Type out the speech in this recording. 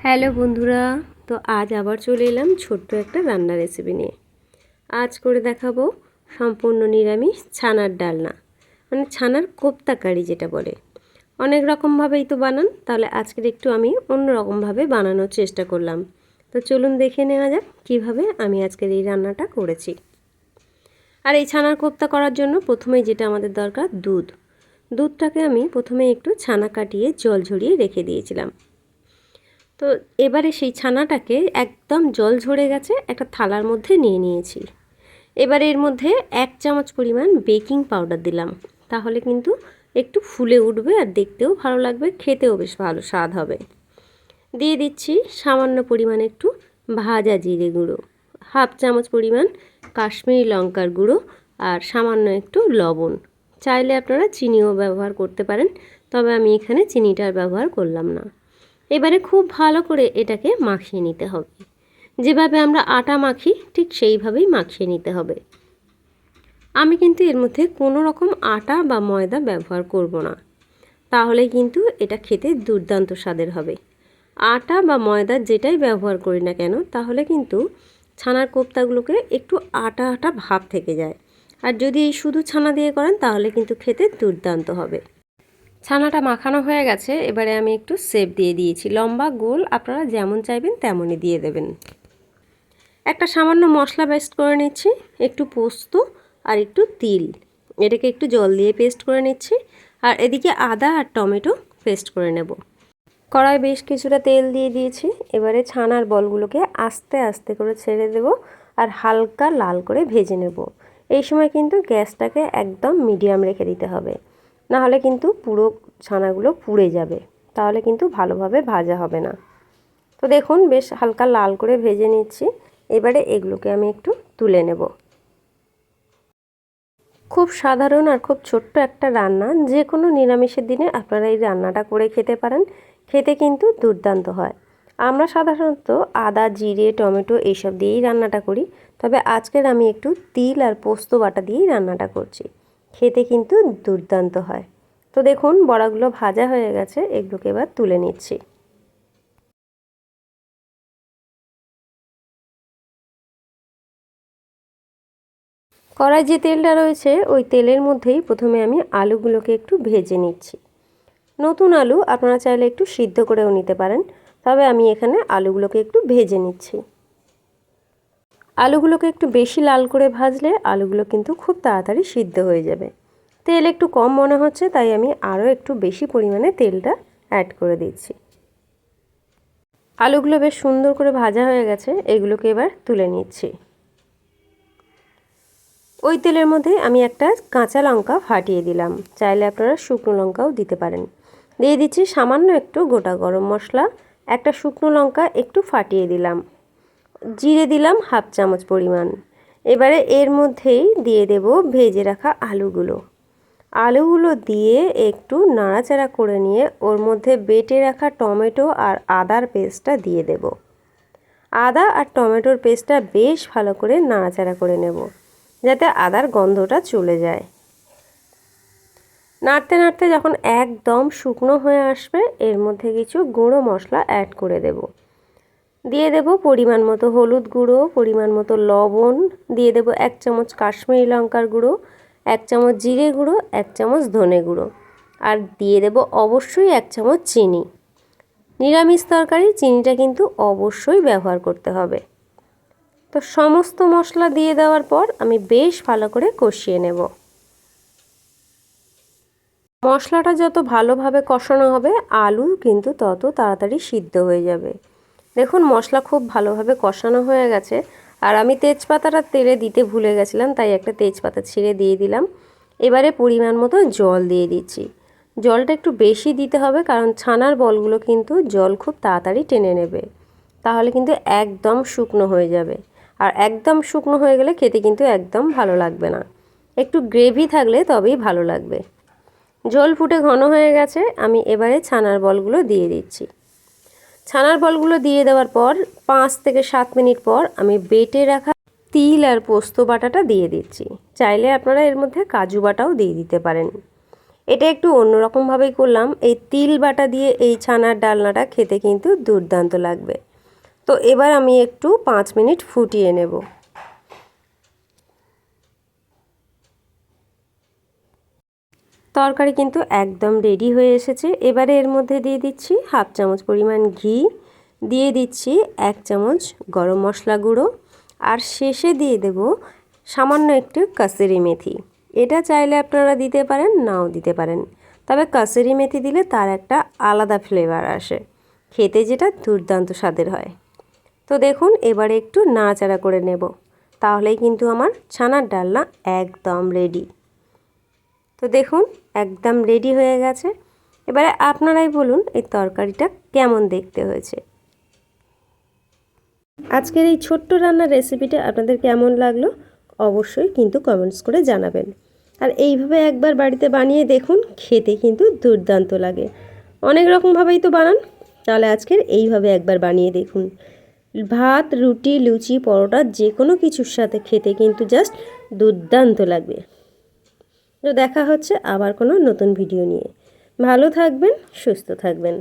Hello বন্ধুরা, তো আজ আবার চলে এলাম ছোট্ট একটা রান্নার রেসিপি নিয়ে। আজ করে দেখাবো সম্পূর্ণ নিরামিষ ছানার ডালনা, মানে ছানার কোপ্তা কারি যেটা বলে। অনেক রকমভাবেই তো বানান, তাহলে আজকের একটু আমি অন্য রকমভাবে বানানোর চেষ্টা করলাম। তো চলুন দেখে নেওয়া যাক কীভাবে আমি আজকের এই রান্নাটা করেছি। আর এই ছানার কোপ্তা করার জন্য প্রথমেই যেটা আমাদের দরকার দুধটাকে আমি প্রথমে একটু ছানা কাটিয়ে জল ঝরিয়ে রেখে দিয়েছিলাম। তো এবারে সেই ছানাটাকে একদম জল ঝরে গেছে একটা থালার মধ্যে নিয়ে নিয়েছি। এবারে এর মধ্যে 1 চামচ পরিমাণ বেকিং পাউডার দিলাম, তাহলে কিন্তু একটু ফুলে উঠবে আর দেখতেও ভালো লাগবে, খেতেও বেশ ভালো স্বাদ হবে। দিয়ে দিচ্ছি সামান্য পরিমাণ একটু ভাজা জিরে গুঁড়ো, 1/2 চামচ পরিমাণ কাশ্মীরি লঙ্কার গুঁড়ো আর সামান্য একটু লবণ। চাইলে আপনারা চিনিও ব্যবহার করতে পারেন, তবে আমি এখানে চিনিটার ব্যবহার করলাম না। এবারে খুব ভালো করে এটাকে মাখিয়ে নিতে হবে। যেভাবে আমরা আটা মাখি ঠিক সেইভাবেই মাখিয়ে নিতে হবে। আমি কিন্তু এর মধ্যে কোনো রকম আটা বা ময়দা ব্যবহার করব না, তাহলে কিন্তু এটা খেতে দুর্দান্ত স্বাদের হবে। আটা বা ময়দা যেটাই ব্যবহার করি না কেন, তাহলে কিন্তু ছানার কোপ্তাগুলোকে একটু আটা আটা ভাব থেকে যায়। আর যদি এই শুধু ছানা দিয়ে করেন তাহলে কিন্তু খেতে দুর্দান্ত হবে। ছানাটা মাখানো হয়ে গেছে, এবারে আমি একটু শেপ দিয়ে দিয়েছি, লম্বা গোল আপনারা যেমন চাইবেন তেমনই দিয়ে দেবেন। একটা সামান্য মশলা পেস্ট করে নিচ্ছি, একটু পোস্ত আর একটু তিল, এটাকে একটু জল দিয়ে পেস্ট করে নিচ্ছি। আর এদিকে আদা আর টমেটো পেস্ট করে নেব। কড়াই বেশ কিছুটা তেল দিয়ে দিয়েছি। এবারে ছানার বলগুলোকে আস্তে আস্তে করে ছেড়ে দেব আর হালকা লাল করে ভেজে নেব। এই সময় কিন্তু গ্যাসটাকে একদম মিডিয়াম রেখে দিতে হবে, না হলে কিন্তু পুরো ছানাগুলো পুড়ে যাবে, তাহলে কিন্তু ভালোভাবে ভাজা হবে না। তো দেখুন বেশ হালকা লাল করে ভেজে নিচ্ছি। এবারে এগুলোকে আমি একটু তুলে নেব। খুব সাধারণ আর খুব ছোট্ট একটা রান্না, যে কোনো নিরামিষের দিনে আপনারা এই রান্নাটা করে খেতে পারেন, খেতে কিন্তু দুর্দান্ত হয়। আমরা সাধারণত আদা জিরে টমেটো এইসব দিয়েই রান্নাটা করি, তবে আজকের আমি একটু তিল আর পোস্ত বাটা দিয়েই রান্নাটা করছি, খেতে কিন্তু দুর্দান্ত হয়। তো দেখুন বড়াগুলো ভাজা হয়ে গেছে, এগুলোকে এবার তুলে নিচ্ছি। কড়াই যে তেলটা রয়েছে ওই তেলের মধ্যেই প্রথমে আমি আলুগুলোকে একটু ভেজে নিচ্ছি। নতুন আলু আপনারা চাইলে একটু সিদ্ধ করেও নিতে পারেন, তবে আমি এখানে আলুগুলোকে একটু ভেজে নিচ্ছি। আলুগুলোকে একটু বেশি লাল করে ভাজলে আলুগুলো কিন্তু খুব তাড়াতাড়ি সিদ্ধ হয়ে যাবে। তেল একটু কম মনে হচ্ছে, তাই আমি আরও একটু বেশি পরিমাণে তেলটা অ্যাড করে দিচ্ছি। আলুগুলো বেশ সুন্দর করে ভাজা হয়ে গেছে, এগুলোকে এবার তুলে নিচ্ছি। ওই তেলের মধ্যে আমি একটা কাঁচা লঙ্কা ফাটিয়ে দিলাম, চাইলে আপনারা শুকনো লঙ্কাও দিতে পারেন। দিয়ে দিচ্ছি সামান্য একটু গোটা গরম মশলা, একটা শুকনো লঙ্কা একটু ফাটিয়ে দিলাম, জিরে দিলাম 1/2 চামচ পরিমাণ। এবারে এর মধ্যেই দিয়ে দেব ভেজে রাখা আলুগুলো দিয়ে একটু নাড়াচাড়া করে নিয়ে ওর মধ্যে বেটে রাখা টমেটো আর আদার পেস্টটা দিয়ে দেব। আদা আর টমেটোর পেস্টটা বেশ ভালো করে নাড়াচাড়া করে নেব, যাতে আদার গন্ধটা চলে যায়। নাড়তে নাড়তে যখন একদম শুকনো হয়ে আসবে, এর মধ্যে কিছু গুঁড়ো মশলা অ্যাড করে দেব। দিয়ে দেব পরিমাণ মতো হলুদ গুঁড়ো, পরিমাণ মতো লবণ, দিয়ে দেব 1 চামচ কাশ্মীরি লঙ্কার গুঁড়ো, 1 চামচ জিরে গুঁড়ো, 1 চামচ ধনে গুঁড়ো, আর দিয়ে দেব অবশ্যই 1 চামচ চিনি। নিরামিষ তরকারি চিনিটা কিন্তু অবশ্যই ব্যবহার করতে হবে। তো সমস্ত মশলা দিয়ে দেওয়ার পর আমি বেশ ভালো করে কষিয়ে নেব। মশলাটা যত ভালোভাবে কষানো হবে, আলু কিন্তু তত তাড়াতাড়ি সিদ্ধ হয়ে যাবে। দেখুন মশলা খুব ভালোভাবে কষানো হয়ে গেছে, আর আমি তেজপাতাটা তেলে দিতে ভুলে গেছিলাম, তাই একটা তেজপাতা ছিঁড়ে দিয়ে দিলাম। এবারে পরিমাণ মতো জল দিয়ে দিচ্ছি। জলটা একটু বেশি দিতে হবে, কারণ ছানার বলগুলো কিন্তু জল খুব তাড়াতাড়ি টেনে নেবে, তাহলে কিন্তু একদম শুকনো হয়ে যাবে। আর একদম শুকনো হয়ে গেলে খেতে কিন্তু একদম ভালো লাগবে না, একটু গ্রেভি থাকলে তবেই ভালো লাগবে। জল ফুটে ঘন হয়ে গেছে, আমি এবারে ছানার বলগুলো দিয়ে দিচ্ছি। ছানার বলগুলো দিয়ে দেওয়ার পর 5 থেকে 7 মিনিট পর আমি বেটে রাখা তিল আর পোস্ত বাটাটা দিয়ে দিচ্ছি। চাইলে আপনারা এর মধ্যে কাজু বাটাও দিয়ে দিতে পারেন। এটা একটু অন্যরকমভাবেই করলাম। এই তিল বাটা দিয়ে এই ছানার ডালনাটা খেতে কিন্তু দুর্দান্ত লাগবে। তো এবার আমি একটু 5 মিনিট ফুটিয়ে নেব। তরকারি কিন্তু একদম রেডি হয়ে এসেছে। এবারে এর মধ্যে দিয়ে দিচ্ছি 1/2 চামচ পরিমাণ ঘি, দিয়ে দিচ্ছি 1 চামচ গরম মশলা গুঁড়ো, আর শেষে দিয়ে দেব সামান্য একটু কাসুরি মেথি। এটা চাইলে আপনারা দিতে পারেন, নাও দিতে পারেন, তবে কাসুরি মেথি দিলে তার একটা আলাদা ফ্লেভার আসে, খেতে যেটা দুর্দান্ত স্বাদের হয়। তো দেখুন এবারে একটু নাড়াচাড়া করে নেব, তাহলেই কিন্তু আমার ছানার ডালনা একদম রেডি। তো দেখুন একদম রেডি হয়ে গেছে। এবারে আপনারাই বলুন এই তরকারিটা কেমন দেখতে হয়েছে। আজকের এই ছোট্ট রান্নার রেসিপিটা আপনাদের কেমন লাগলো অবশ্যই কিন্তু কমেন্টস করে জানাবেন। আর এইভাবে একবার বাড়িতে বানিয়ে দেখুন, খেতে কিন্তু দুর্দান্ত লাগে। অনেক রকমভাবেই তো বানান, তাহলে আজকের এইভাবে একবার বানিয়ে দেখুন। ভাত, রুটি, লুচি, পরোটা যে কোনো কিছুর সাথে খেতে কিন্তু জাস্ট দুর্দান্ত লাগবে। তো দেখা হচ্ছে আবার কোনো নতুন ভিডিও নিয়ে। ভালো থাকবেন, সুস্থ থাকবেন।